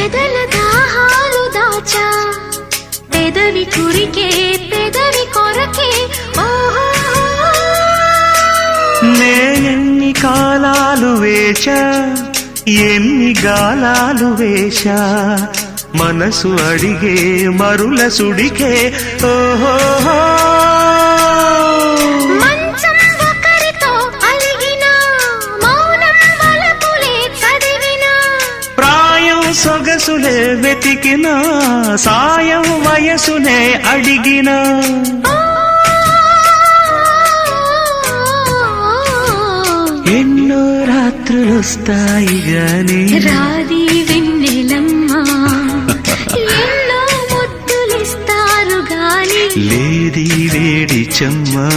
ఎదల దాహాలు దాచా పెదవి కురికే పెదవి కొరకే ఓహో నేనెన్ని కాలాలు వేచా ఎన్ని గాలాలు వేశా మనసు అడిగే మరుల సుడికే ఓహో మంచం ఒకరితో అలిగిన మౌనం వలపులే చదివిన ప్రాయం సొగసులే వెతికిన సాయం వయసునే అడిగిన ఎన్నో రాత్రులొస్తాయి గాని రాది వెన్నెలమ్మా ఎన్నో ముద్దులిస్తారు గాని లేది వేడి చెమ్మా